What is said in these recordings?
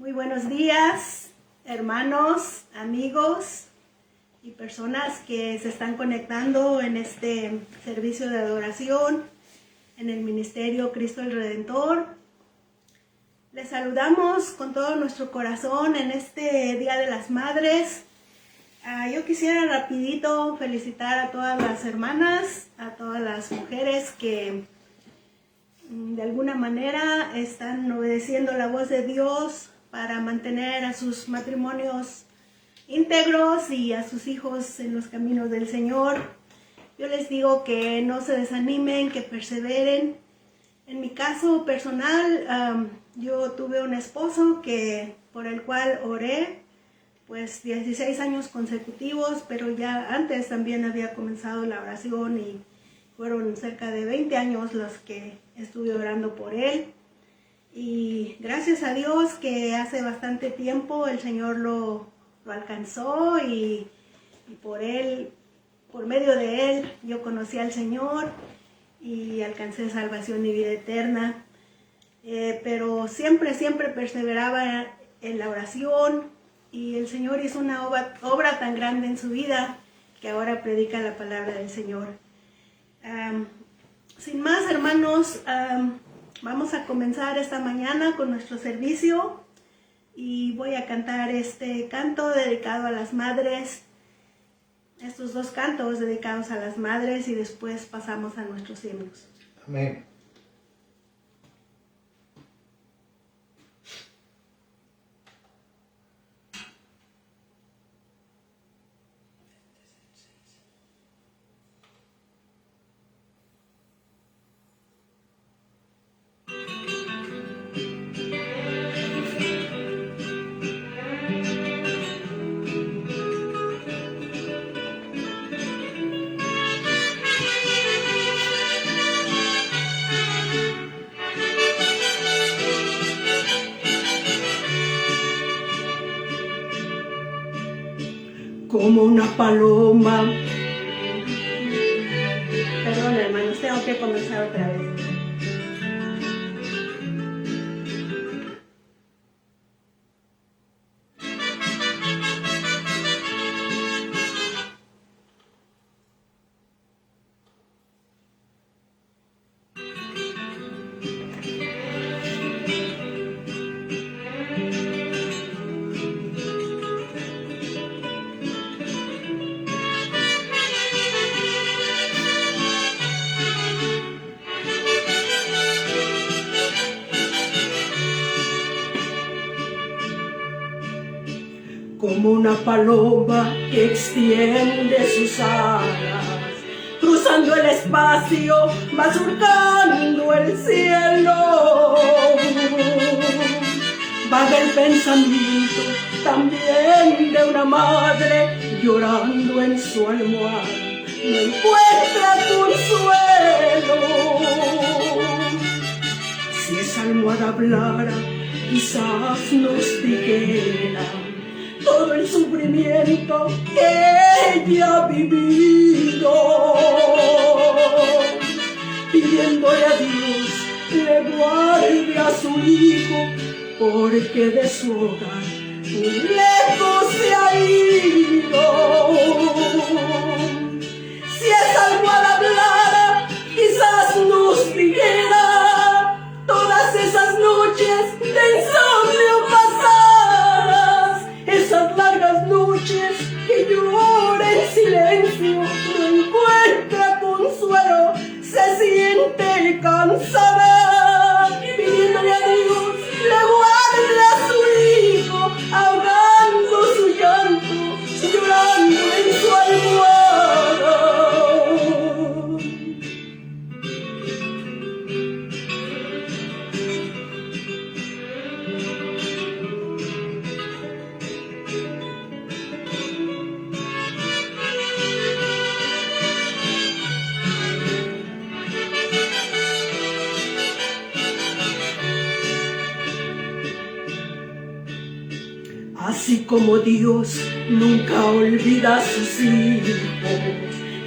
Muy buenos días, hermanos, amigos y personas que se están conectando en este servicio de adoración en el Ministerio Cristo el Redentor. Les saludamos con todo nuestro corazón en este Día de las Madres. Yo quisiera rapidito felicitar a todas las hermanas, a todas las mujeres que de alguna manera están obedeciendo la voz de Dios para mantener a sus matrimonios íntegros y a sus hijos en los caminos del Señor. Yo les digo que no se desanimen, que perseveren. En mi caso personal, yo tuve un esposo por el cual oré, pues 16 años consecutivos, pero ya antes también había comenzado la oración y fueron cerca de 20 años los que estuve orando por él. Y gracias a Dios que hace bastante tiempo el Señor lo alcanzó y por medio de él, yo conocí al Señor y alcancé salvación y vida eterna. Pero siempre perseveraba en la oración y el Señor hizo una obra tan grande en su vida que ahora predica la palabra del Señor. Sin más, hermanos, vamos a comenzar esta mañana con nuestro servicio y voy a cantar este canto dedicado a las madres, estos dos cantos dedicados a las madres, y después pasamos a nuestros himnos. Amén. Como una paloma. Perdón, hermanos, tengo que comenzar otra vez. Como una paloma que extiende sus alas, cruzando el espacio, va surcando el cielo. Vaga el pensamiento también de una madre llorando en su almohada, no encuentra consuelo. Si esa almohada hablara, quizás nos dijera todo el sufrimiento que ella ha vivido, pidiéndole a Dios le guarde a su hijo, porque de su hogar muy lejos se ha ido. Si esa almohada hablara, quizás nos dijera todas esas noches de insomnio pasadas, esas largas noches que llora en silencio, no encuentra consuelo, se siente cansada, pidiéndole a Dios le guarde a su hijo, ahogando su llanto, llorando en su almohada. Así como Dios nunca olvida a sus hijos,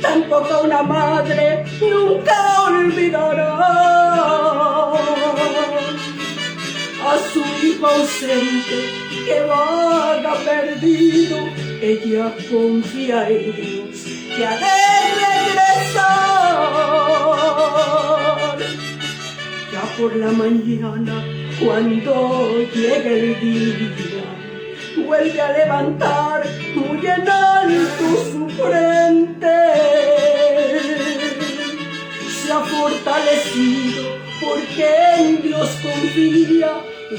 tampoco una madre nunca olvidará a su hijo hijo ausente que vaga perdido, ella confía en Dios que ha de regresar. Ya por la mañana, cuando llegue el día, vuelve a levantar muy en alto su frente. Se ha fortalecido porque en Dios confía,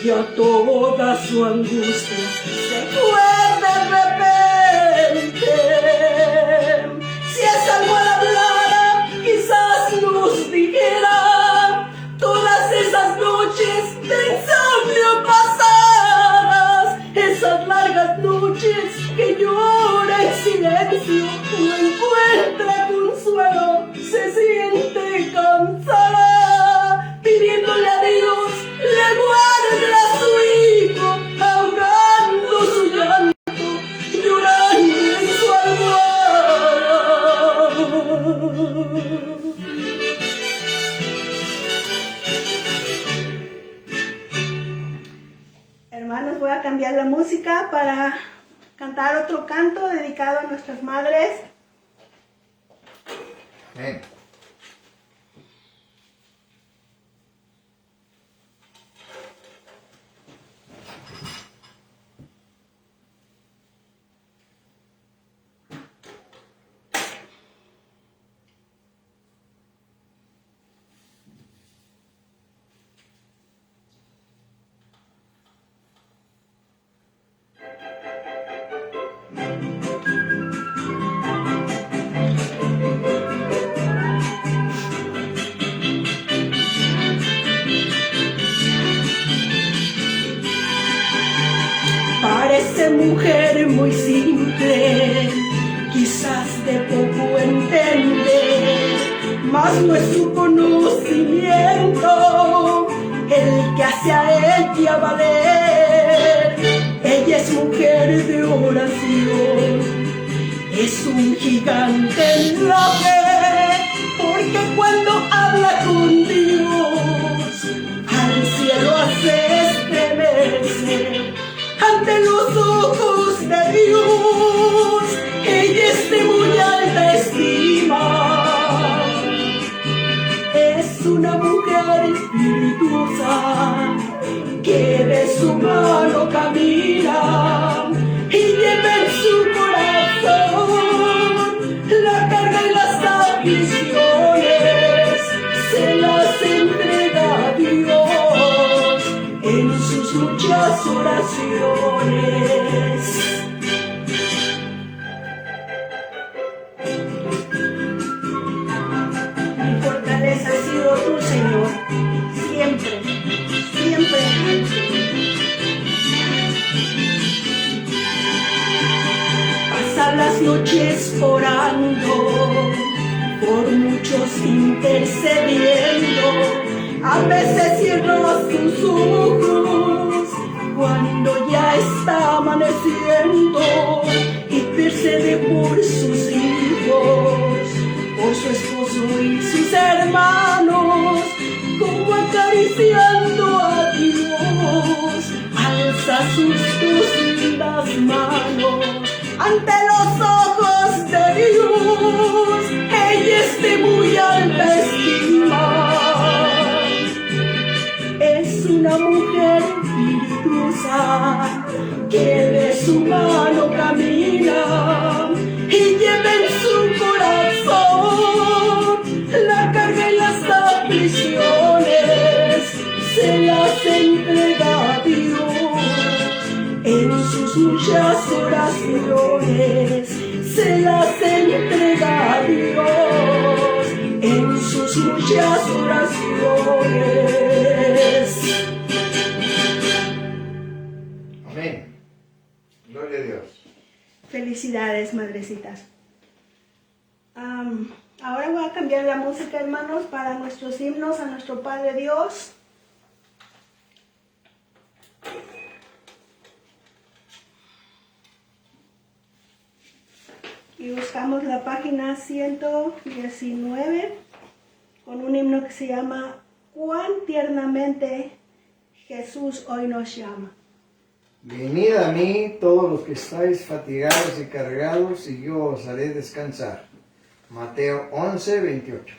ya toda su angustia se fue de repente. Si esa almohada hablara, quizás nos dijera todas esas noches de insomnio pasadas, esas largas noches que llora en silencio, no encuentra consuelo, se siente cansada, pidiéndole a Dios le guarde a su hijo, ahogando su llanto, llorando en su almohada. Hermanos, voy a cambiar la música para cantar otro canto dedicado a nuestras madres. Amén. Parece mujer muy simple, quizás de poco entender, mas no es su conocimiento el que hace a ella valer. Ella es mujer de oración, es un gigante en la fe, porque cuando habla con Dios, al cielo hace estremecer. Ante los ojos de Dios, ella es de muy alta estima. Es una mujer espirituosa que de su mano camina y lleva en su corazón la carga y las aflicciones, se las entrega a Dios en sus muchas oraciones. Mi fortaleza ha sido tú, Señor, siempre, siempre. Pasa las noches orando, por muchos intercediendo, a veces cierra sus ojos cuando ya está amaneciendo y intercede por sus hijos, por su esposo y sus hermanos, como acariciando a Dios, alza sus dos lindas manos ante los ojos de Dios. Ella es de muy alta estima, es una mujer virtuosa que de su mano camina y lleva en su corazón la carga y las aflicciones, se las entrega a Dios en sus muchas oraciones, se las entrega a Dios en sus muchas oraciones. Amén. Gloria a Dios. Felicidades, madrecitas. Ahora voy a cambiar la música, hermanos, para nuestros himnos a nuestro Padre Dios. Y buscamos la página 119 con un himno que se llama "Cuán tiernamente Jesús hoy nos llama". Venid a mí todos los que estáis fatigados y cargados, y yo os haré descansar. Mateo 11, 28.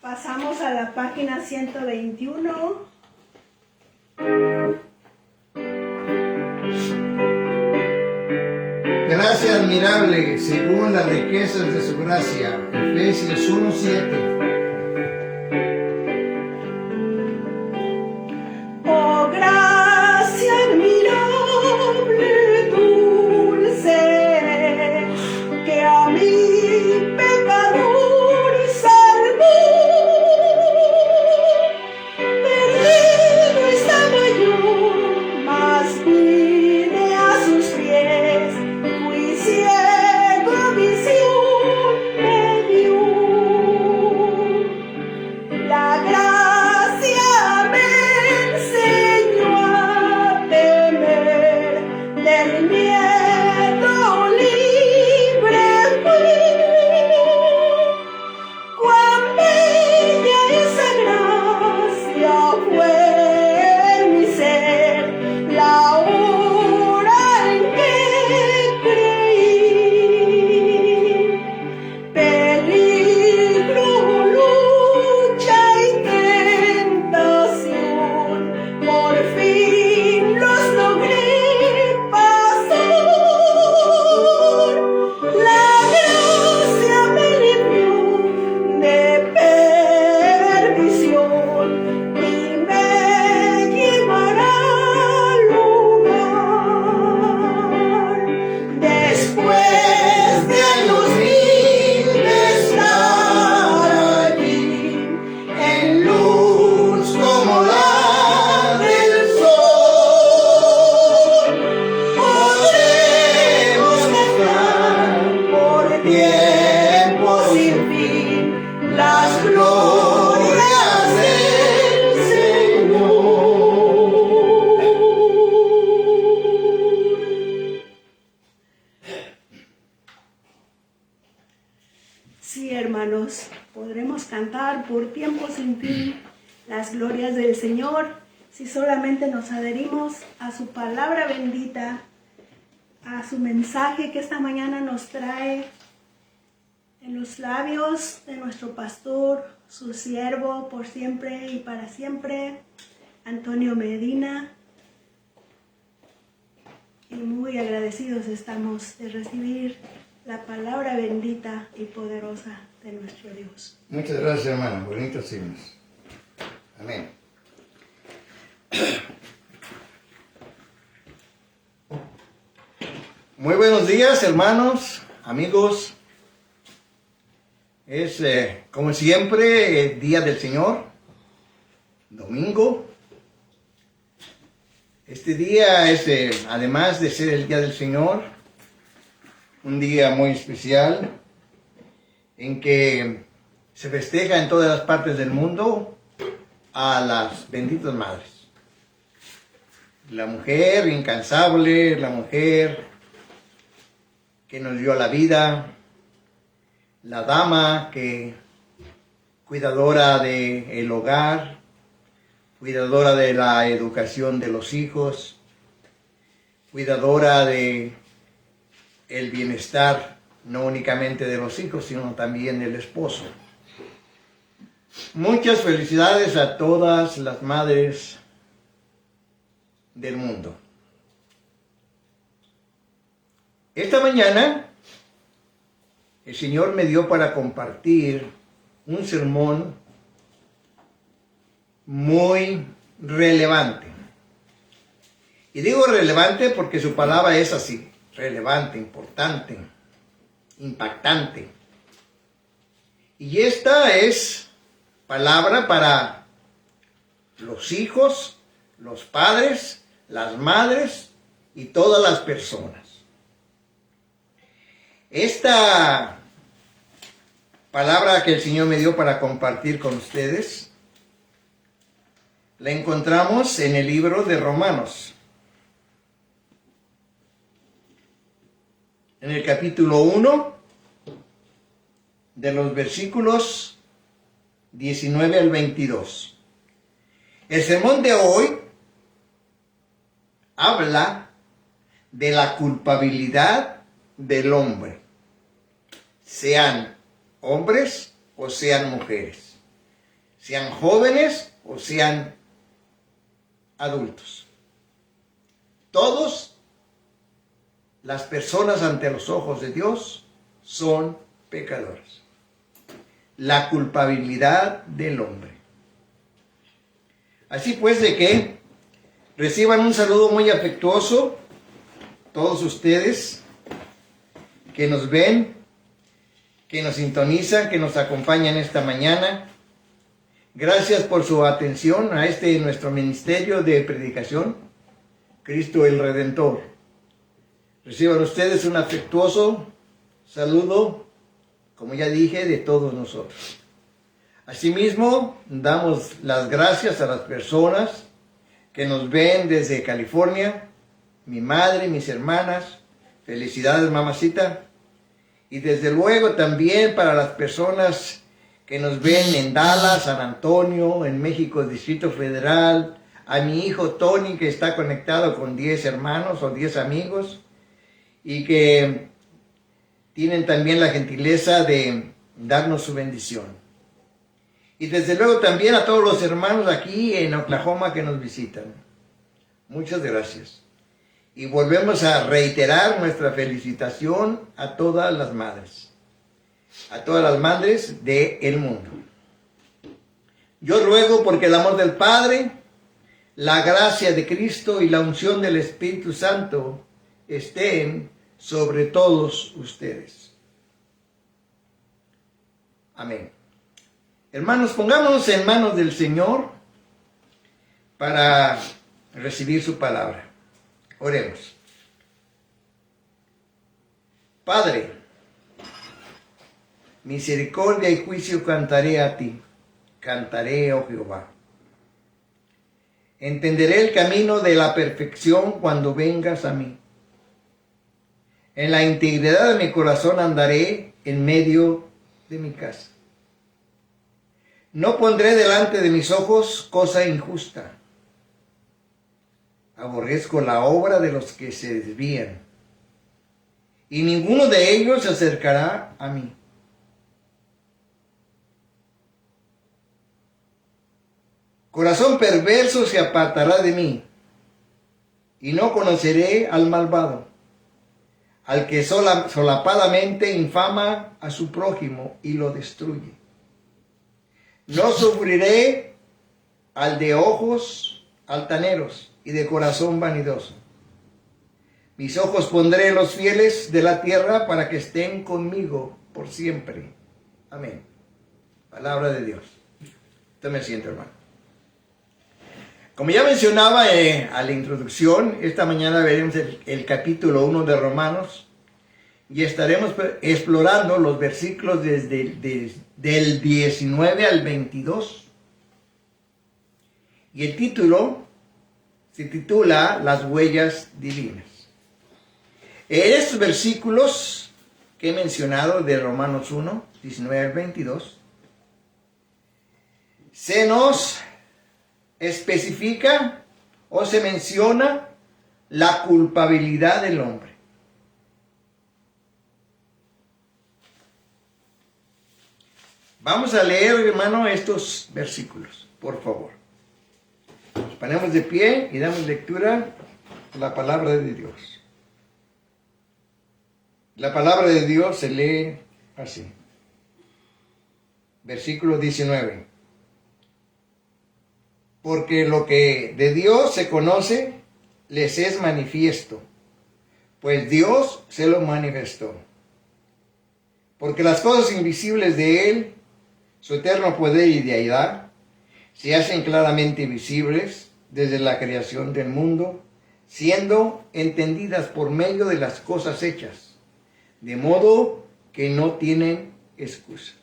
Pasamos a la página 121. Gracia admirable según las riquezas de su gracia. Efesios 1:7. Oh, gracia admirable, dulce, que a mi pecador salvó. Perdido estaba yo, mas vine a sus pies, fui ciego, visión me dio. hermanos, podremos cantar por tiempo sin fin las glorias del Señor si solamente nos adherimos a su palabra bendita, a su mensaje que esta mañana nos trae en los labios de nuestro pastor, su siervo por siempre y para siempre, Antonio Medina. Y muy agradecidos estamos de recibir la palabra bendita y poderosa de nuestro Dios. Muchas gracias, hermana. Bonitos himnos. Amén. Muy buenos días, hermanos, amigos. Es, como siempre, el Día del Señor, domingo. Este día es, además de ser el Día del Señor, un día muy especial en que se festeja en todas las partes del mundo a las benditas madres. La mujer incansable, la mujer que nos dio la vida, la dama que cuidadora del hogar, cuidadora de la educación de los hijos, cuidadora de el bienestar no únicamente de los hijos, sino también del esposo. Muchas felicidades a todas las madres del mundo. Esta mañana el Señor me dio para compartir un sermón muy relevante. Y digo relevante porque su palabra es así, relevante, importante, impactante. Y esta es palabra para los hijos, los padres, las madres y todas las personas. Esta palabra que el Señor me dio para compartir con ustedes la encontramos en el libro de Romanos, en el capítulo 1, de los versículos 19 al 22. El sermón de hoy habla de la culpabilidad del hombre, sean hombres o sean mujeres, sean jóvenes o sean adultos. Todos las personas ante los ojos de Dios son pecadores. La culpabilidad del hombre. Así pues, de que reciban un saludo muy afectuoso todos ustedes que nos ven, que nos sintonizan, que nos acompañan esta mañana. Gracias por su atención a nuestro ministerio de predicación, Cristo el Redentor. Reciban ustedes un afectuoso saludo, como ya dije, de todos nosotros. Asimismo, damos las gracias a las personas que nos ven desde California, mi madre, mis hermanas. Felicidades, mamacita. Y desde luego también para las personas que nos ven en Dallas, San Antonio, en México, Distrito Federal, a mi hijo Tony, que está conectado con 10 hermanos o 10 amigos, y que tienen también la gentileza de darnos su bendición. Y desde luego también a todos los hermanos aquí en Oklahoma que nos visitan. Muchas gracias. Y volvemos a reiterar nuestra felicitación a todas las madres del mundo. Yo ruego porque el amor del Padre, la gracia de Cristo y la unción del Espíritu Santo estén sobre todos ustedes. Amén. Hermanos, pongámonos en manos del Señor para recibir su palabra. Oremos. Padre, misericordia y juicio cantaré a ti. Cantaré, oh Jehová. Entenderé el camino de la perfección cuando vengas a mí. En la integridad de mi corazón andaré en medio de mi casa. No pondré delante de mis ojos cosa injusta. Aborrezco la obra de los que se desvían, y ninguno de ellos se acercará a mí. Corazón perverso se apartará de mí, y no conoceré al malvado, al que solapadamente infama a su prójimo y lo destruye. No sufriré al de ojos altaneros y de corazón vanidoso. Mis ojos pondré en los fieles de la tierra para que estén conmigo por siempre. Amén. Palabra de Dios. Usted me siente, hermano. Como ya mencionaba a la introducción, esta mañana veremos el capítulo 1 de Romanos y estaremos explorando los versículos del 19 al 22. Y el título se titula Las huellas divinas. En estos versículos que he mencionado de Romanos 1, 19 al 22, se nos especifica o se menciona la culpabilidad del hombre. Vamos a leer, hermano, estos versículos, por favor. Nos ponemos de pie y damos lectura a la palabra de Dios. La palabra de Dios se lee así. Versículo 19. Porque lo que de Dios se conoce les es manifiesto, pues Dios se lo manifestó. Porque las cosas invisibles de Él, su eterno poder y deidad, se hacen claramente visibles desde la creación del mundo, siendo entendidas por medio de las cosas hechas, de modo que no tienen excusa.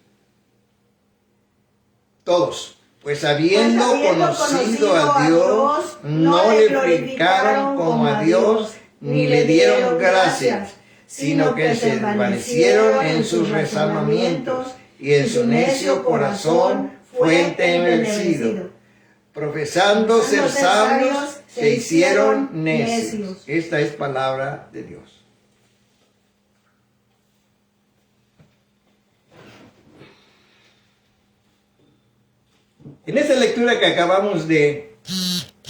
Todos, pues habiendo conocido a Dios, no le glorificaron como a Dios, ni le dieron gracias, sino que se desvanecieron en sus razonamientos, y en su necio corazón fue entenebrecido. Profesando ser sabios, se hicieron necios. Esta es palabra de Dios. En esta lectura que acabamos de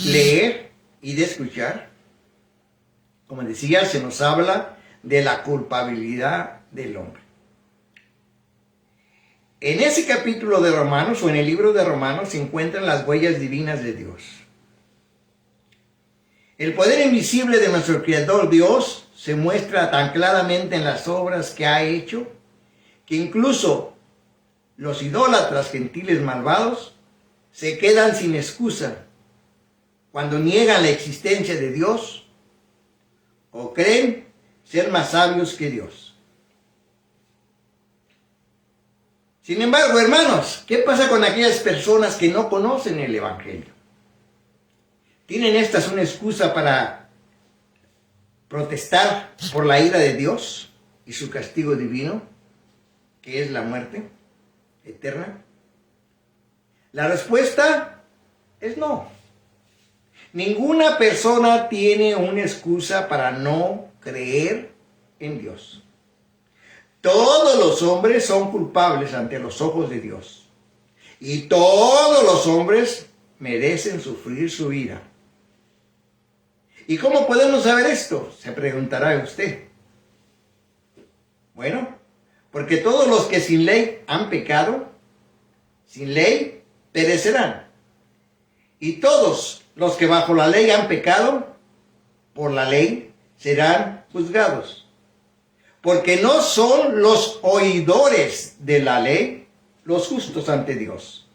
leer y de escuchar, como decía, se nos habla de la culpabilidad del hombre. En ese capítulo de Romanos, o en el libro de Romanos, se encuentran las huellas divinas de Dios. El poder invisible de nuestro Creador Dios se muestra tan claramente en las obras que ha hecho, que incluso los idólatras gentiles malvados se quedan sin excusa cuando niegan la existencia de Dios o creen ser más sabios que Dios. Sin embargo, hermanos, ¿qué pasa con aquellas personas que no conocen el Evangelio? ¿Tienen estas una excusa para protestar por la ira de Dios y su castigo divino, que es la muerte eterna? La respuesta es no. Ninguna persona tiene una excusa para no creer en Dios. Todos los hombres son culpables ante los ojos de Dios. Y todos los hombres merecen sufrir su ira. ¿Y cómo podemos saber esto?, se preguntará usted. Bueno, porque todos los que sin ley han pecado, sin ley perecerán. Y todos los que bajo la ley han pecado, por la ley serán juzgados. Porque no son los oidores de la ley los justos ante Dios,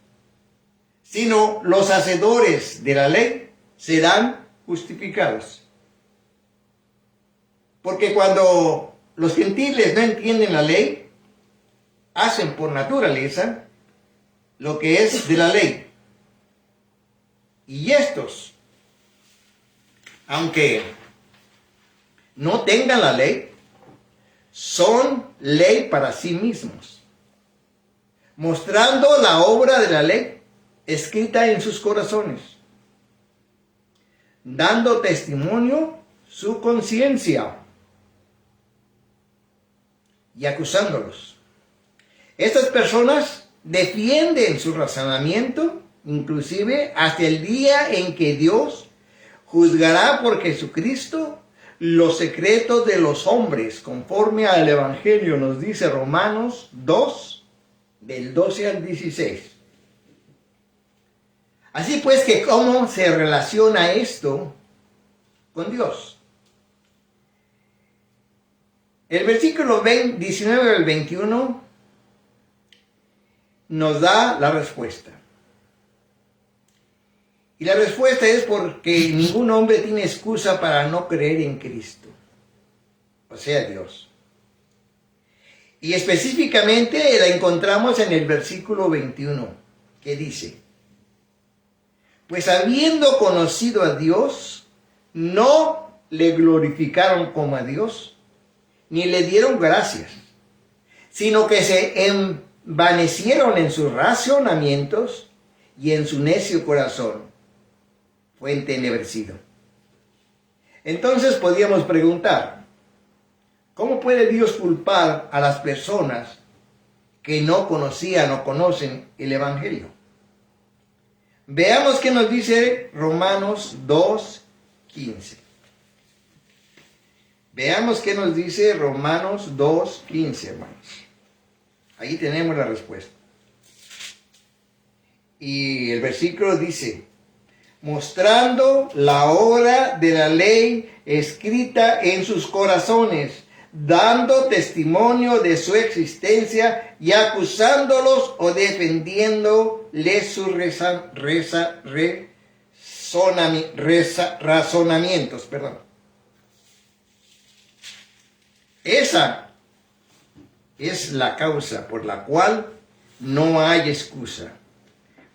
sino los hacedores de la ley serán justificados. Porque cuando los gentiles no entienden la ley, hacen por naturaleza lo que es de la ley. Y estos, aunque no tengan la ley, son ley para sí mismos, mostrando la obra de la ley escrita en sus corazones, dando testimonio su conciencia y acusándolos. Estas personas defienden su razonamiento, inclusive hasta el día en que Dios juzgará por Jesucristo los secretos de los hombres, conforme al Evangelio nos dice Romanos 2, del 12 al 16. Así pues, que ¿cómo se relaciona esto con Dios? El versículo 19 al 21 nos da la respuesta. Y la respuesta es porque ningún hombre tiene excusa para no creer en Cristo, o sea, Dios. Y específicamente la encontramos en el versículo 21, que dice: pues habiendo conocido a Dios, no le glorificaron como a Dios, ni le dieron gracias, sino que se envanecieron en sus razonamientos, y en su necio corazón fue entenebrecido. Entonces podríamos preguntar, ¿cómo puede Dios culpar a las personas que no conocían o conocen el Evangelio? Veamos qué nos dice Romanos 2:15. Veamos qué nos dice Romanos 2:15, hermanos. Ahí tenemos la respuesta. Y el versículo dice: mostrando la obra de la ley escrita en sus corazones, dando testimonio de su existencia y acusándolos o defendiéndoles sus razonamientos. Esa es la causa por la cual no hay excusa,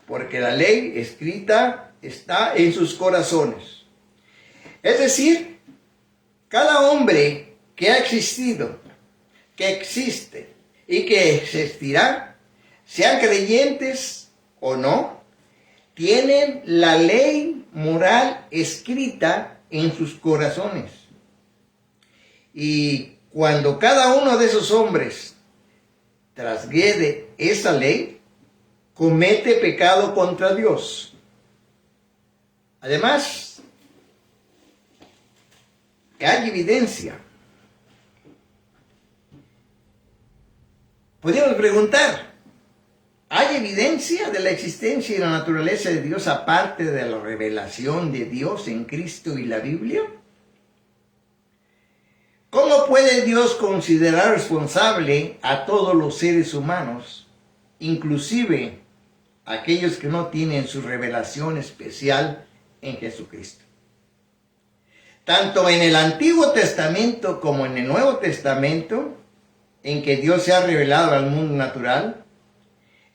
porque la ley escrita está en sus corazones. Es decir, cada hombre que ha existido, que existe y que existirá, sean creyentes o no, tienen la ley moral escrita en sus corazones. Y cuando cada uno de esos hombres transgrede esa ley, comete pecado contra Dios. Además, hay evidencia. Podríamos preguntar, ¿hay evidencia de la existencia y la naturaleza de Dios aparte de la revelación de Dios en Cristo y la Biblia? ¿Cómo puede Dios considerar responsable a todos los seres humanos, inclusive aquellos que no tienen su revelación especial en Jesucristo? Tanto en el Antiguo Testamento como en el Nuevo Testamento, en que Dios se ha revelado al mundo natural,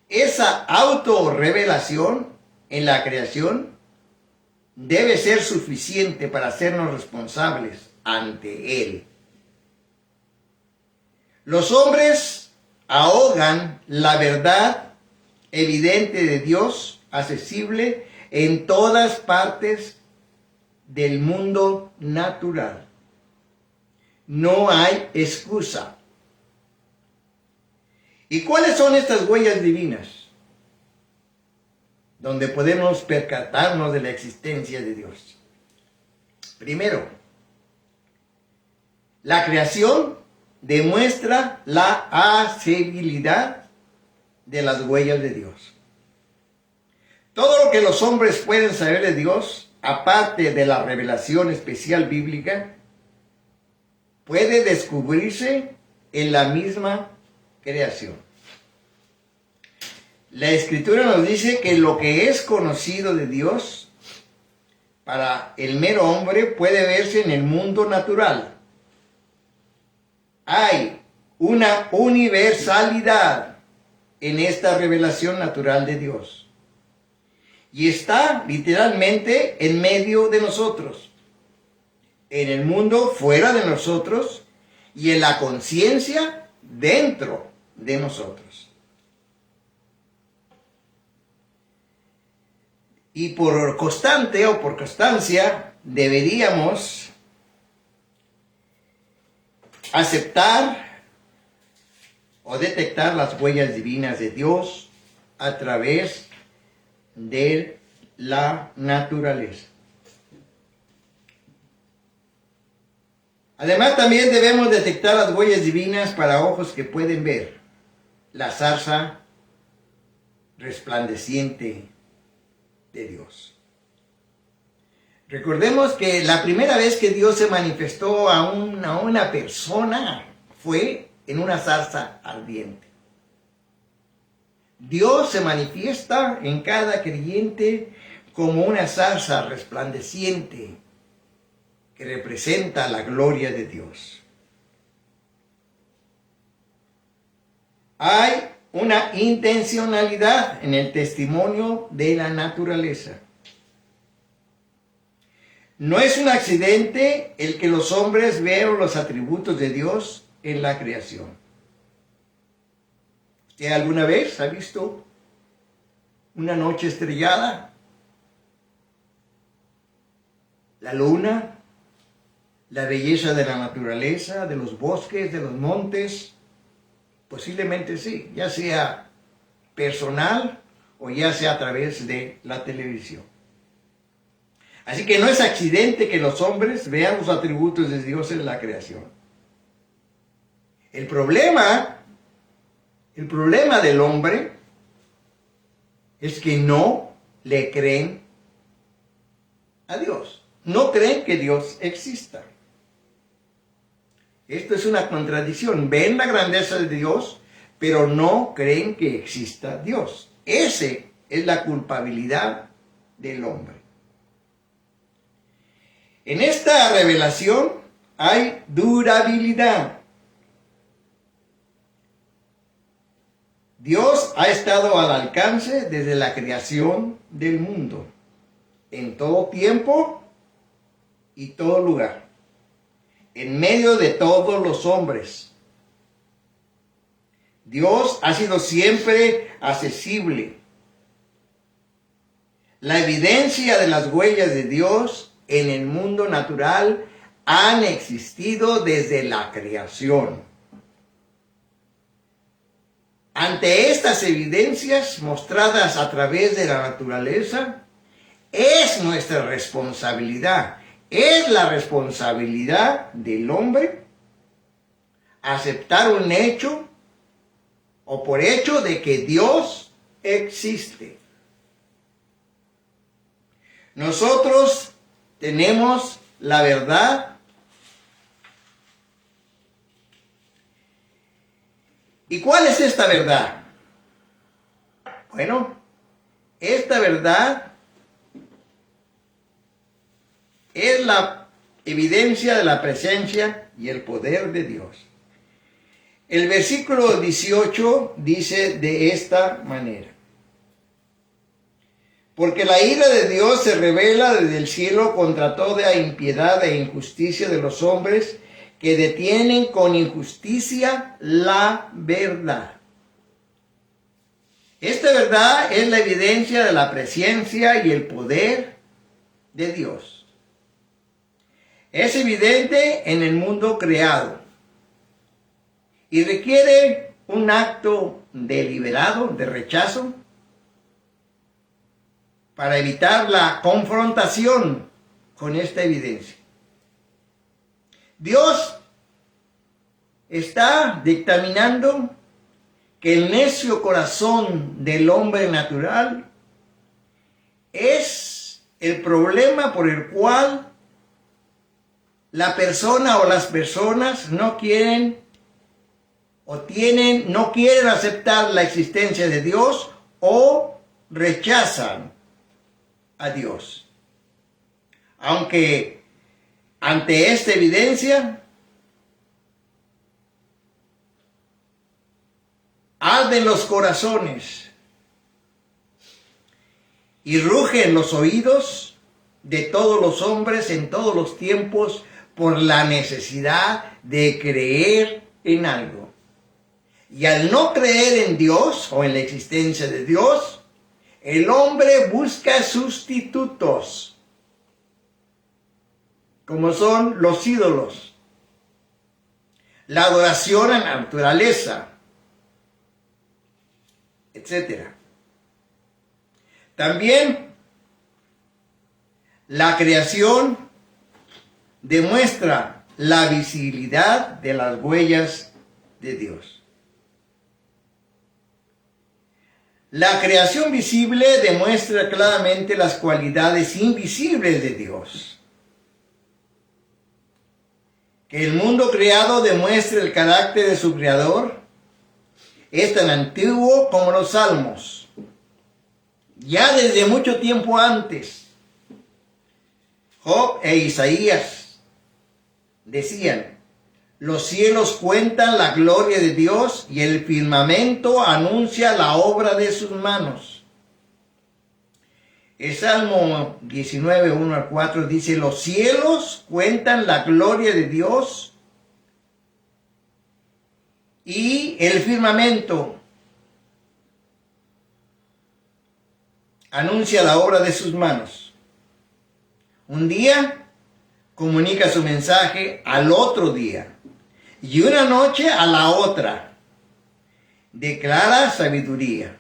esa autorrevelación en la creación debe ser suficiente para hacernos responsables ante Él. Los hombres ahogan la verdad evidente de Dios, accesible en todas partes del mundo natural. No hay excusa. ¿Y cuáles son estas huellas divinas donde podemos percatarnos de la existencia de Dios? Primero, la creación demuestra la asebilidad de las huellas de Dios. Todo lo que los hombres pueden saber de Dios, aparte de la revelación especial bíblica, puede descubrirse en la misma creación. La Escritura nos dice que lo que es conocido de Dios para el mero hombre puede verse en el mundo natural. Hay una universalidad en esta revelación natural de Dios. Y está literalmente en medio de nosotros, en el mundo fuera de nosotros y en la conciencia dentro de nosotros. Y por constante o por constancia deberíamos aceptar o detectar las huellas divinas de Dios a través de la naturaleza. Además, también debemos detectar las huellas divinas para ojos que pueden ver la zarza resplandeciente de Dios. Recordemos que la primera vez que Dios se manifestó a una persona fue en una zarza ardiente. Dios se manifiesta en cada creyente como una zarza resplandeciente que representa la gloria de Dios. Hay una intencionalidad en el testimonio de la naturaleza. No es un accidente el que los hombres vean los atributos de Dios en la creación. ¿Usted alguna vez ha visto una noche estrellada? La luna, la belleza de la naturaleza, de los bosques, de los montes. Posiblemente sí, ya sea personal o ya sea a través de la televisión. Así que no es accidente que los hombres vean los atributos de Dios en la creación. El problema del hombre es que no le creen a Dios. No creen que Dios exista. Esto es una contradicción. Ven la grandeza de Dios, pero no creen que exista Dios. Esa es la culpabilidad del hombre. En esta revelación hay durabilidad. Dios ha estado al alcance desde la creación del mundo, en todo tiempo y todo lugar, en medio de todos los hombres. Dios ha sido siempre accesible. La evidencia de las huellas de Dios en el mundo natural han existido desde la creación. Ante estas evidencias mostradas a través de la naturaleza, es nuestra responsabilidad, es la responsabilidad del hombre aceptar un hecho o por hecho de que Dios existe. Nosotros tenemos la verdad ¿y cuál es esta verdad? Bueno, esta verdad es la evidencia de la presencia y el poder de Dios. El versículo 18 dice de esta manera: porque la ira de Dios se revela desde el cielo contra toda impiedad e injusticia de los hombres que detienen con injusticia la verdad. Esta verdad es la evidencia de la presencia y el poder de Dios. Es evidente en el mundo creado y requiere un acto deliberado de rechazo para evitar la confrontación con esta evidencia. Dios está dictaminando que el necio corazón del hombre natural es el problema por el cual la persona o las personas no quieren aceptar la existencia de Dios o rechazan a Dios. Aunque ante esta evidencia arden los corazones y rugen los oídos de todos los hombres en todos los tiempos por la necesidad de creer en algo. Y al no creer en Dios o en la existencia de Dios, el hombre busca sustitutos, como son los ídolos, la adoración a la naturaleza, etc. También la creación demuestra la visibilidad de las huellas de Dios. La creación visible demuestra claramente las cualidades invisibles de Dios. Que el mundo creado demuestre el carácter de su creador es tan antiguo como los salmos. Ya desde mucho tiempo antes, Job e Isaías decían: los cielos cuentan la gloria de Dios y el firmamento anuncia la obra de sus manos. El Salmo 19, 1 al 4 dice: los cielos cuentan la gloria de Dios y el firmamento anuncia la obra de sus manos. Un día comunica su mensaje al otro día y una noche a la otra. Declara sabiduría.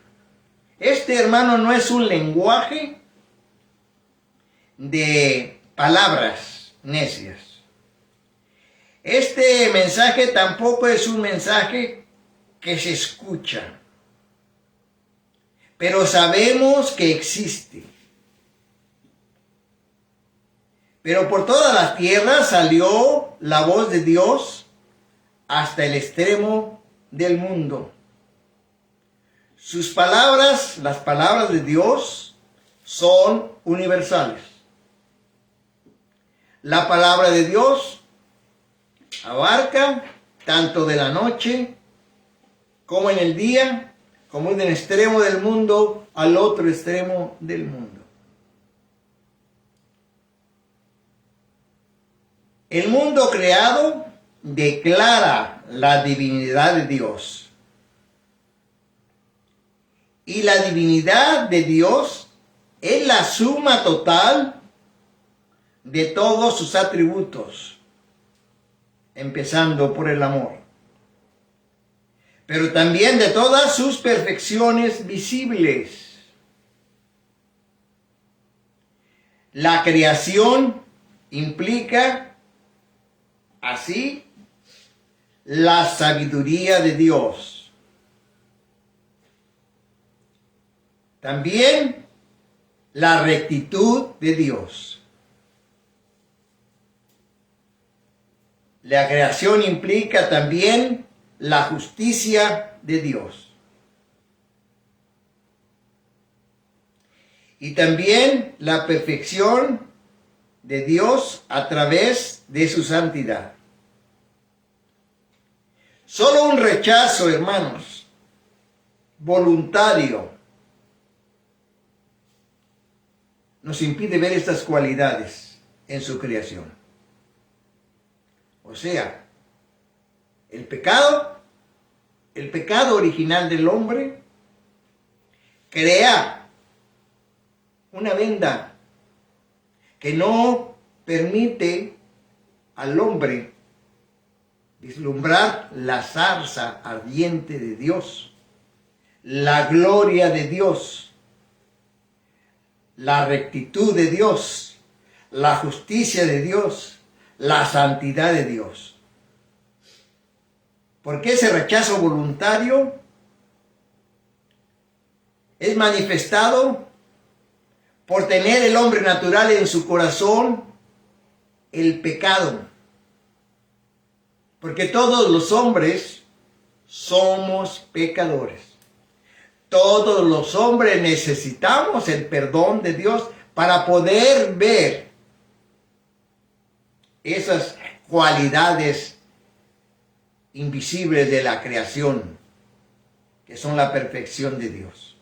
Este, hermano, no es un lenguaje de palabras necias. Este mensaje tampoco es un mensaje que se escucha, pero sabemos que existe. Pero por toda la tierra salió la voz de Dios hasta el extremo del mundo. Sus palabras, las palabras de Dios, son universales. La palabra de Dios abarca tanto de la noche como en el día, como de un extremo del mundo al otro extremo del mundo. El mundo creado declara la divinidad de Dios. Y la divinidad de Dios es la suma total de todos sus atributos, empezando por el amor, pero también de todas sus perfecciones visibles. La creación implica así la sabiduría de Dios. También la rectitud de Dios. La creación implica también la justicia de Dios. Y también la perfección de Dios a través de su santidad. Solo un rechazo, hermanos, voluntario, nos impide ver estas cualidades en su creación. O sea, el pecado original del hombre, crea una venda que no permite al hombre vislumbrar la zarza ardiente de Dios, la gloria de Dios, la rectitud de Dios, la justicia de Dios, la santidad de Dios. Porque ese rechazo voluntario es manifestado por tener el hombre natural en su corazón el pecado. Porque todos los hombres somos pecadores. Todos los hombres necesitamos el perdón de Dios para poder ver esas cualidades invisibles de la creación, que son la perfección de Dios.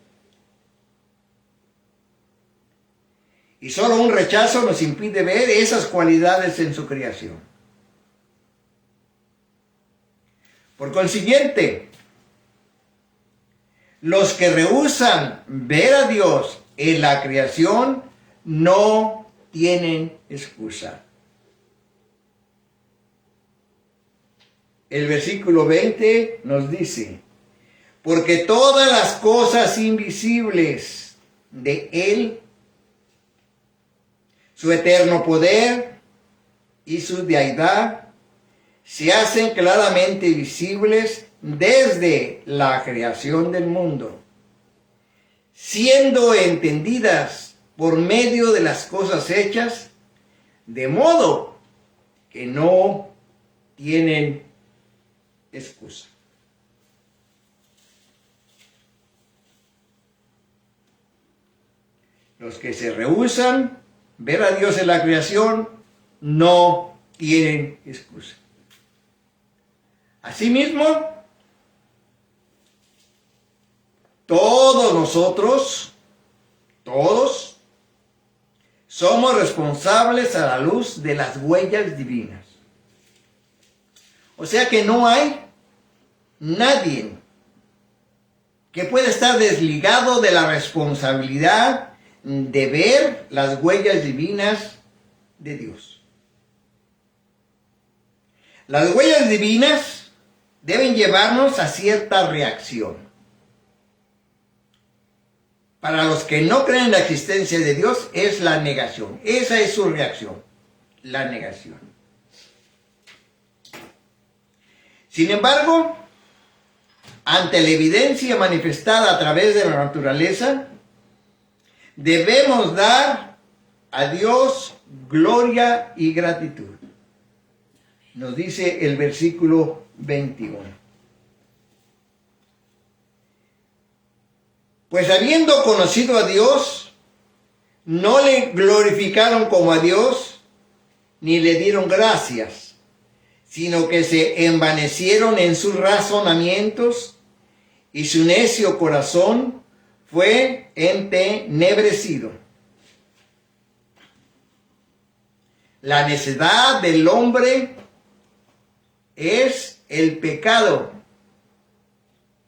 Y solo un rechazo nos impide ver esas cualidades en su creación. Por consiguiente, Los que rehúsan ver a Dios en la creación no tienen excusa. El versículo 20 nos dice: porque todas las cosas invisibles de Él, su eterno poder y su deidad, se hacen claramente visibles desde la creación del mundo, siendo entendidas por medio de las cosas hechas, de modo que no tienen excusa. Los que se rehúsan ver a Dios en la creación no tienen excusa. Asimismo, todos nosotros, todos, somos responsables a la luz de las huellas divinas. O sea que no hay nadie que pueda estar desligado de la responsabilidad de ver las huellas divinas de Dios. Las huellas divinas deben llevarnos a cierta reacción. Para los que no creen en la existencia de Dios es la negación. Esa es su reacción, la negación. Sin embargo, ante la evidencia manifestada a través de la naturaleza, debemos dar a Dios gloria y gratitud. Nos dice el versículo 21. Pues habiendo conocido a Dios, no le glorificaron como a Dios, ni le dieron gracias, sino que se envanecieron en sus razonamientos, y su necio corazón fue entenebrecido. La necedad del hombre es el pecado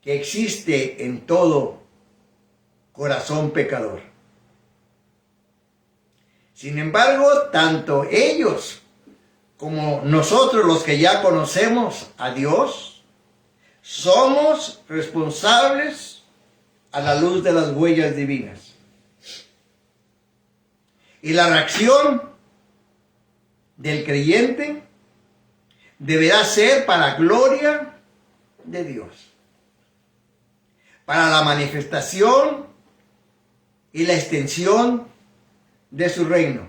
que existe en todo corazón pecador. Sin embargo, tanto ellos como nosotros, los que ya conocemos a Dios, somos responsables a la luz de las huellas divinas. Y la reacción del creyente deberá ser para gloria de Dios, para la manifestación y la extensión de su reino,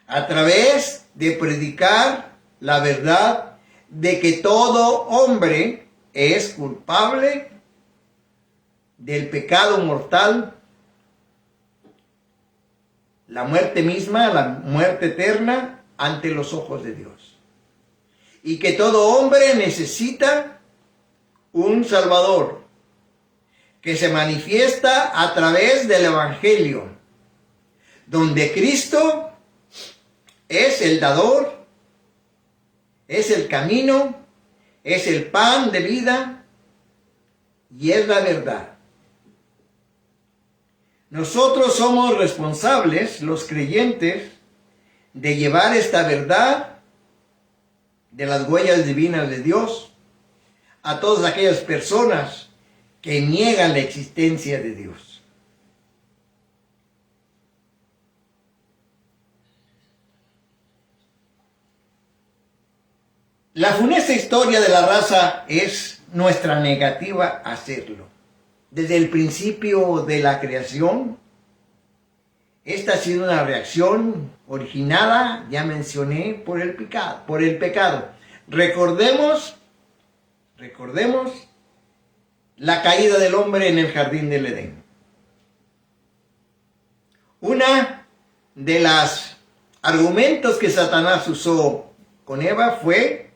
a través de predicar la verdad de que todo hombre es culpable del pecado mortal, la muerte misma, la muerte eterna ante los ojos de Dios. Y que todo hombre necesita un Salvador que se manifiesta a través del Evangelio, donde Cristo es el dador, es el camino, es el pan de vida y es la verdad. Nosotros somos responsables, los creyentes, de llevar esta verdad de las huellas divinas de Dios a todas aquellas personas que niegan la existencia de Dios. La funesta historia de la raza es nuestra negativa a hacerlo. Desde el principio de la creación, esta ha sido una reacción originada, ya mencioné, por el pecado. Recordemos la caída del hombre en el jardín del Edén. Una de las argumentos que Satanás usó con Eva fue: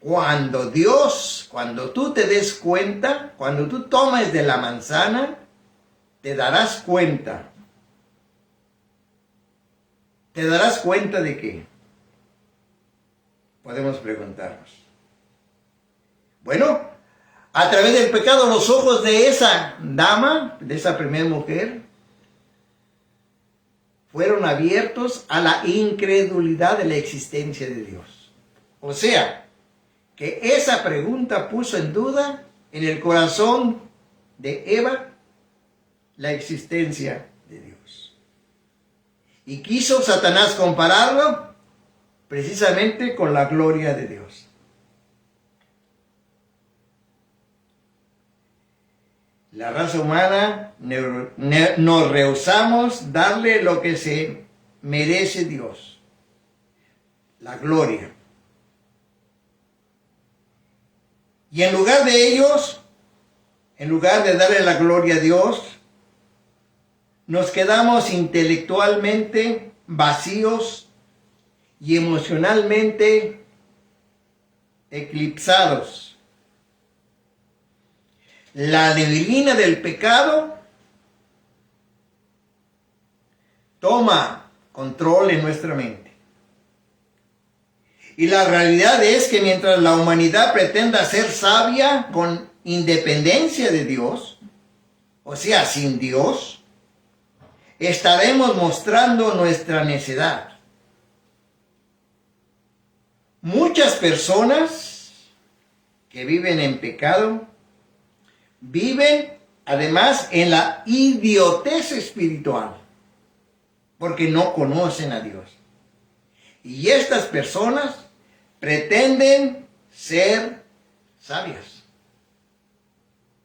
cuando tú te des cuenta, cuando tú tomes de la manzana, te darás cuenta. ¿Te darás cuenta de qué? Podemos preguntarnos. Bueno, A través del pecado, los ojos de esa dama, de esa primera mujer, fueron abiertos a la incredulidad de la existencia de Dios. O sea, que esa pregunta puso en duda en el corazón de Eva la existencia de Dios. Y quiso Satanás compararlo precisamente con la gloria de Dios. La raza humana nos rehusamos darle lo que se merece Dios, la gloria. Y en lugar de ellos, en lugar de darle la gloria a Dios, nos quedamos intelectualmente vacíos y emocionalmente eclipsados. La neblina del pecado toma control en nuestra mente. Y la realidad es que mientras la humanidad pretenda ser sabia con independencia de Dios, o sea, sin Dios, estaremos mostrando nuestra necedad. Muchas personas que viven en pecado viven además en la idiotez espiritual, porque no conocen a Dios. Y estas personas pretenden ser sabias.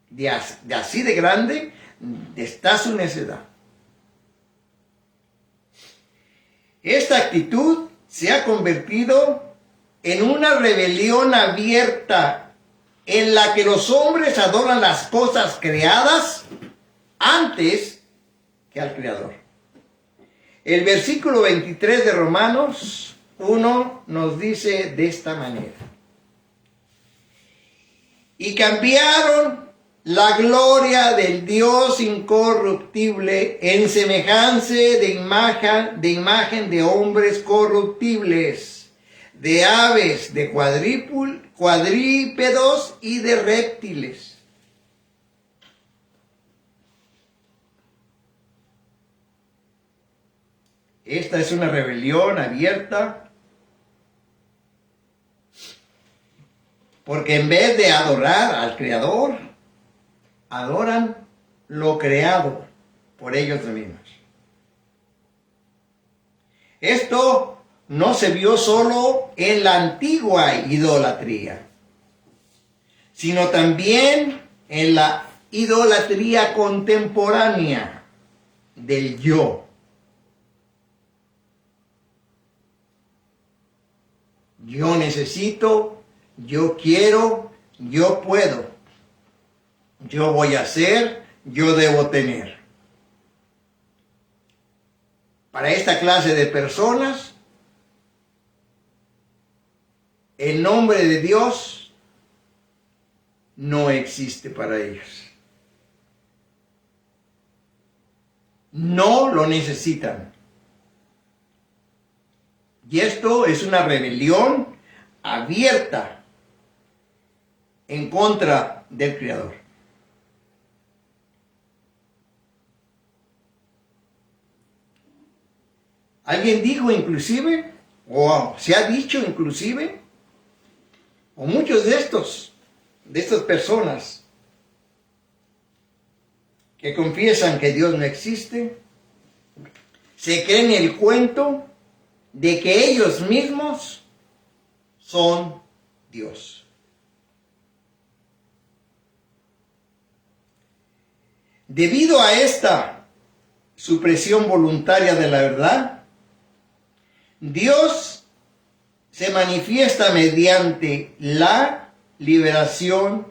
De así de grande está su necedad. Esta actitud se ha convertido en una rebelión abierta en la que los hombres adoran las cosas creadas antes que al Creador. El versículo 23 de Romanos 1 nos dice de esta manera: y cambiaron la gloria del Dios incorruptible en semejanza de imagen de hombres corruptibles, de aves, de cuadrúpedos y de reptiles. Esta es una rebelión abierta, porque en vez de adorar al Creador, adoran lo creado por ellos mismos. Esto no se vio solo en la antigua idolatría, sino también en la idolatría contemporánea del yo. Yo necesito, yo quiero, yo puedo, yo voy a hacer, yo debo tener. Para esta clase de personas, el nombre de Dios no existe para ellos. No lo necesitan. Y esto es una rebelión abierta en contra del Creador. Alguien dijo inclusive, o se ha dicho inclusive, o muchos de estas personas que confiesan que Dios no existe, se creen el cuento de que ellos mismos son Dios. Debido a esta supresión voluntaria de la verdad, Dios se manifiesta mediante la liberación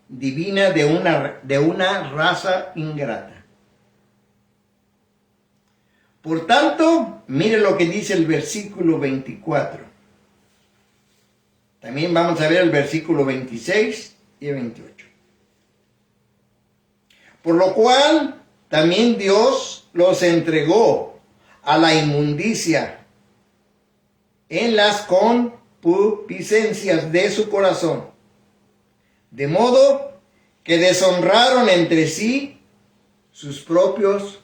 divina de una raza ingrata. Por tanto, mire lo que dice el versículo 24. También vamos a ver el versículo 26 y 28. Por lo cual, también Dios los entregó a la inmundicia en las concupiscencias de su corazón, de modo que deshonraron entre sí sus propios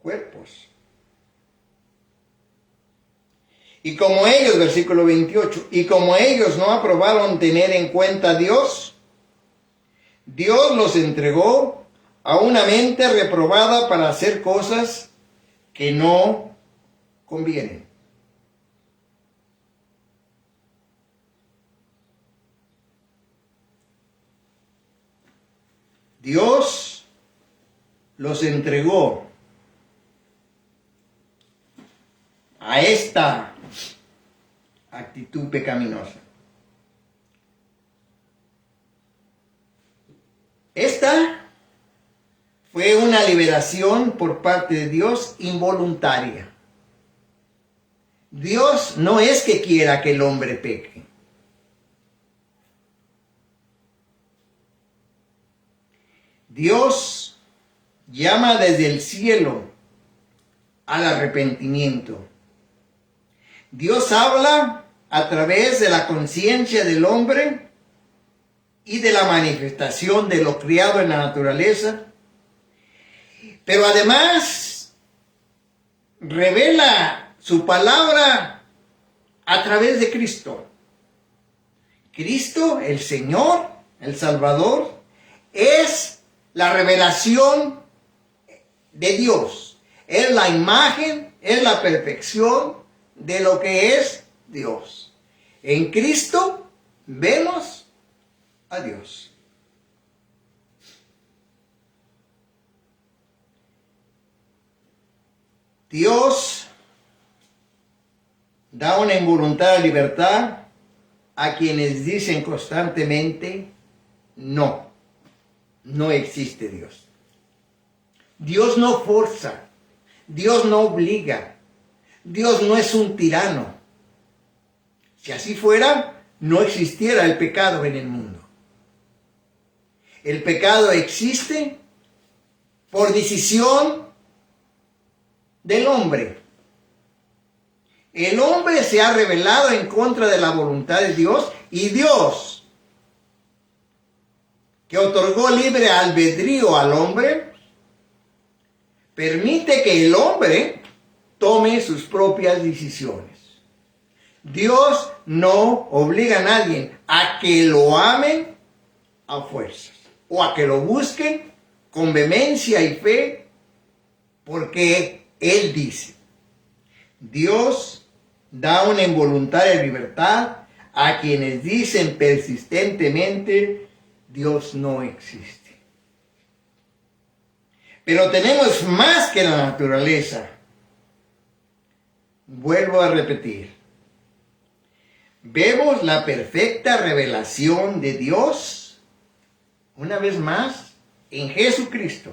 cuerpos. Y como ellos, versículo 28, y como ellos no aprobaron tener en cuenta a Dios, Dios los entregó a una mente reprobada para hacer cosas que no convienen. Dios los entregó a esta actitud pecaminosa. Esta fue una liberación por parte de Dios involuntaria. Dios no es que quiera que el hombre peque. Dios llama desde el cielo al arrepentimiento. Dios habla a través de la conciencia del hombre y de la manifestación de lo criado en la naturaleza. Pero además revela su palabra a través de Cristo. Cristo, el Señor, el Salvador, es la revelación de Dios. Es la imagen, es la perfección de lo que es Dios. En Cristo vemos a Dios. Dios da una involuntaria libertad a quienes dicen constantemente no, no existe Dios. Dios no forza, Dios no obliga, Dios no es un tirano. Si así fuera, no existiera el pecado en el mundo. El pecado existe por decisión del hombre. El hombre se ha rebelado en contra de la voluntad de Dios, y Dios, que otorgó libre albedrío al hombre, permite que el hombre tome sus propias decisiones. Dios no obliga a nadie a que lo amen a fuerzas o a que lo busquen con vehemencia y fe, porque Él dice. Dios da una involuntaria libertad a quienes dicen persistentemente Dios no existe. Pero tenemos más que la naturaleza. Vuelvo a repetir. Vemos la perfecta revelación de Dios, una vez más, en Jesucristo.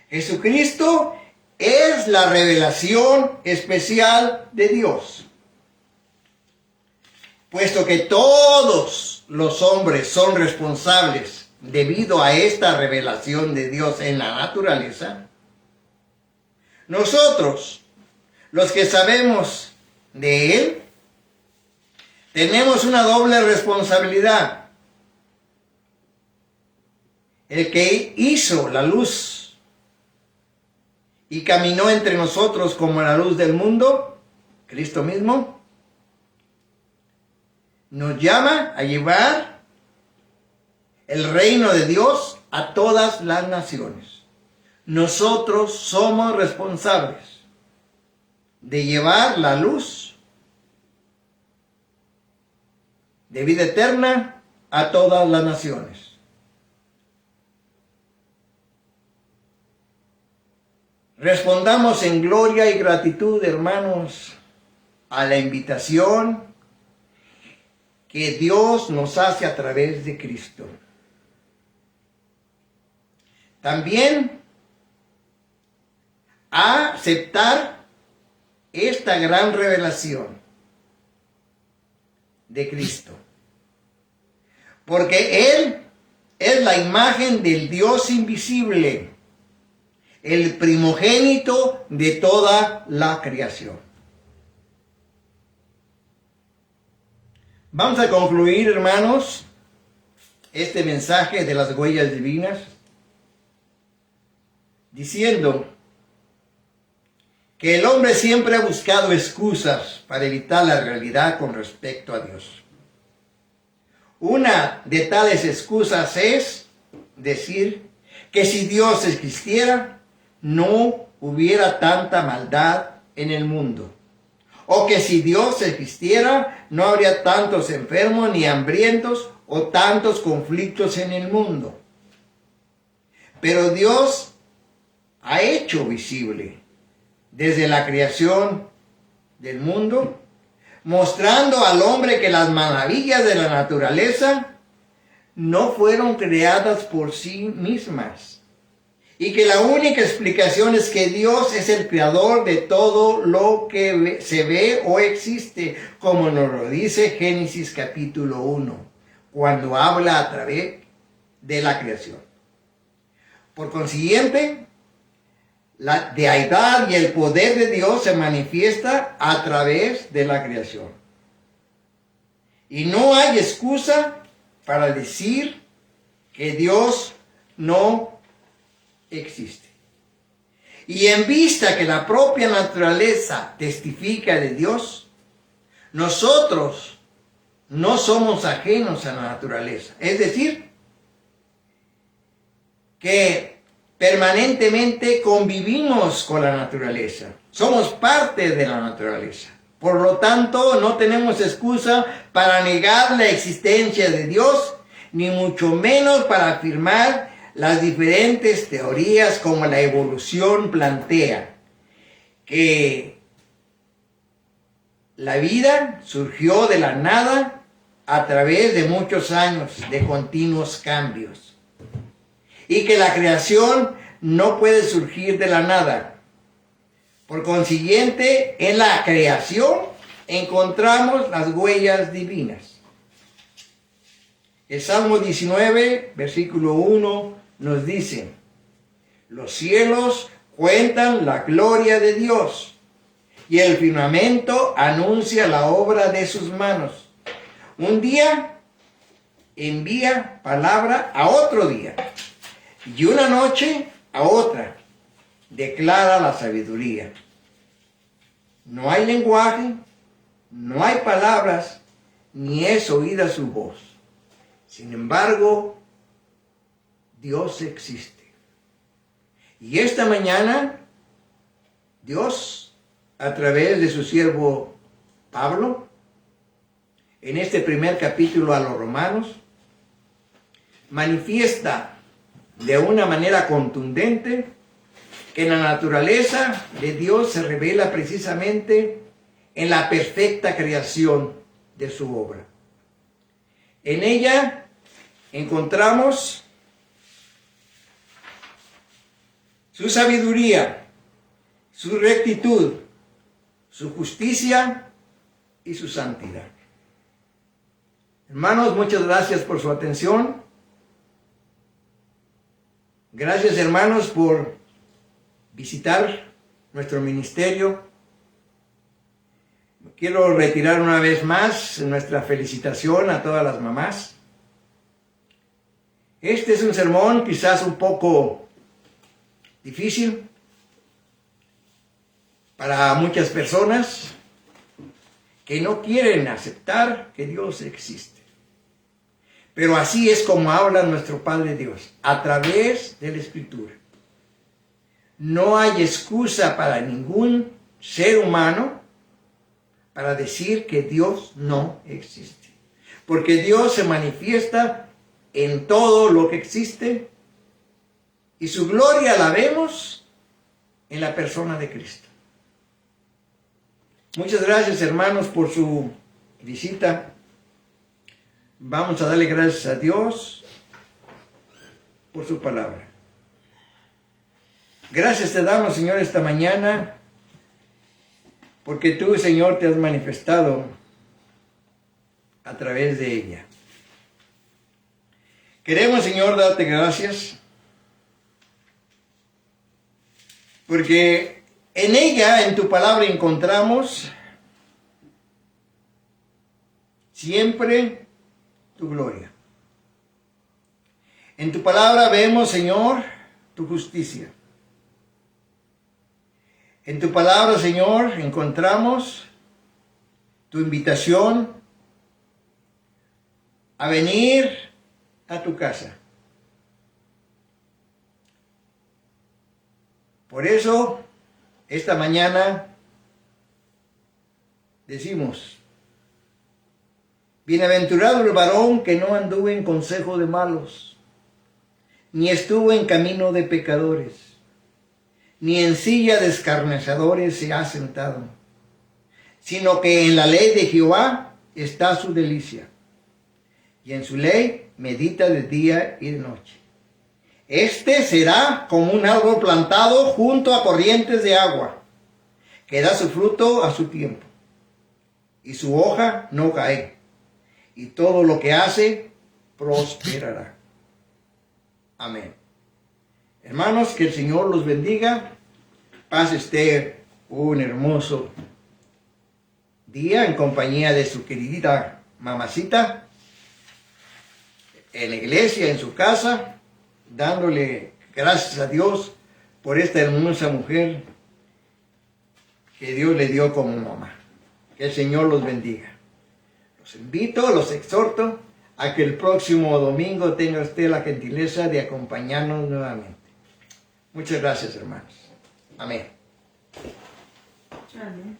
Jesucristo es la revelación especial de Dios. Puesto que todos los hombres son responsables debido a esta revelación de Dios en la naturaleza, nosotros, los que sabemos de Él, tenemos una doble responsabilidad. El que hizo la luz y caminó entre nosotros como la luz del mundo, Cristo mismo, nos llama a llevar el reino de Dios a todas las naciones. Nosotros somos responsables de llevar la luz de vida eterna a todas las naciones. Respondamos en gloria y gratitud, hermanos, a la invitación que Dios nos hace a través de Cristo. También a aceptar esta gran revelación de Cristo. Porque Él es la imagen del Dios invisible, el primogénito de toda la creación. Vamos a concluir, hermanos, este mensaje de las huellas divinas diciendo que el hombre siempre ha buscado excusas para evitar la realidad con respecto a Dios. Una de tales excusas es decir que si Dios existiera, no hubiera tanta maldad en el mundo. O que si Dios existiera, no habría tantos enfermos ni hambrientos o tantos conflictos en el mundo. Pero Dios ha hecho visible desde la creación del mundo, mostrando al hombre que las maravillas de la naturaleza no fueron creadas por sí mismas, y que la única explicación es que Dios es el creador de todo lo que se ve o existe, como nos lo dice Génesis capítulo 1, cuando habla a través de la creación. Por consiguiente, la deidad y el poder de Dios se manifiesta a través de la creación. Y no hay excusa para decir que Dios no existe. Y en vista que la propia naturaleza testifica de Dios, nosotros no somos ajenos a la naturaleza. Es decir, que permanentemente convivimos con la naturaleza. Somos parte de la naturaleza. Por lo tanto, no tenemos excusa para negar la existencia de Dios, ni mucho menos para afirmar las diferentes teorías como la evolución plantea, que la vida surgió de la nada a través de muchos años de continuos cambios, y que la creación no puede surgir de la nada. Por consiguiente, en la creación encontramos las huellas divinas. El Salmo 19, versículo 1, nos dice: los cielos cuentan la gloria de Dios, y el firmamento anuncia la obra de sus manos. Un día envía palabra a otro día, y una noche a otra declara la sabiduría. No hay lenguaje, no hay palabras, ni es oída su voz. Sin embargo, Dios existe. Y esta mañana, Dios, a través de su siervo Pablo, en este primer capítulo a los Romanos, manifiesta de una manera contundente que la naturaleza de Dios se revela precisamente en la perfecta creación de su obra. En ella encontramos su sabiduría, su rectitud, su justicia y su santidad. Hermanos, muchas gracias por su atención. Gracias, hermanos, por visitar nuestro ministerio. Quiero retirar una vez más nuestra felicitación a todas las mamás. Este es un sermón quizás un poco difícil para muchas personas que no quieren aceptar que Dios existe. Pero así es como habla nuestro Padre Dios, a través de la Escritura. No hay excusa para ningún ser humano para decir que Dios no existe. Porque Dios se manifiesta en todo lo que existe y su gloria la vemos en la persona de Cristo. Muchas gracias, hermanos, por su visita. Vamos a darle gracias a Dios por su palabra. Gracias te damos, Señor, esta mañana, porque tú, Señor, te has manifestado a través de ella. Queremos, Señor, darte gracias, porque en ella, en tu palabra, encontramos siempre tu gloria. En tu palabra vemos, Señor, tu justicia. En tu palabra, Señor, encontramos tu invitación a venir a tu casa. Por eso, esta mañana decimos: bienaventurado el varón que no anduvo en consejo de malos, ni estuvo en camino de pecadores, ni en silla de escarnecedores se ha sentado, sino que en la ley de Jehová está su delicia, y en su ley medita de día y de noche. Este será como un árbol plantado junto a corrientes de agua, que da su fruto a su tiempo, y su hoja no cae, y todo lo que hace prosperará. Amén. Hermanos, que el Señor los bendiga. Pase usted un hermoso día en compañía de su queridita mamacita, en la iglesia, en su casa, dándole gracias a Dios por esta hermosa mujer que Dios le dio como mamá. Que el Señor los bendiga. Los invito, los exhorto a que el próximo domingo tenga usted la gentileza de acompañarnos nuevamente. Muchas gracias, hermanos. Amén. Amén.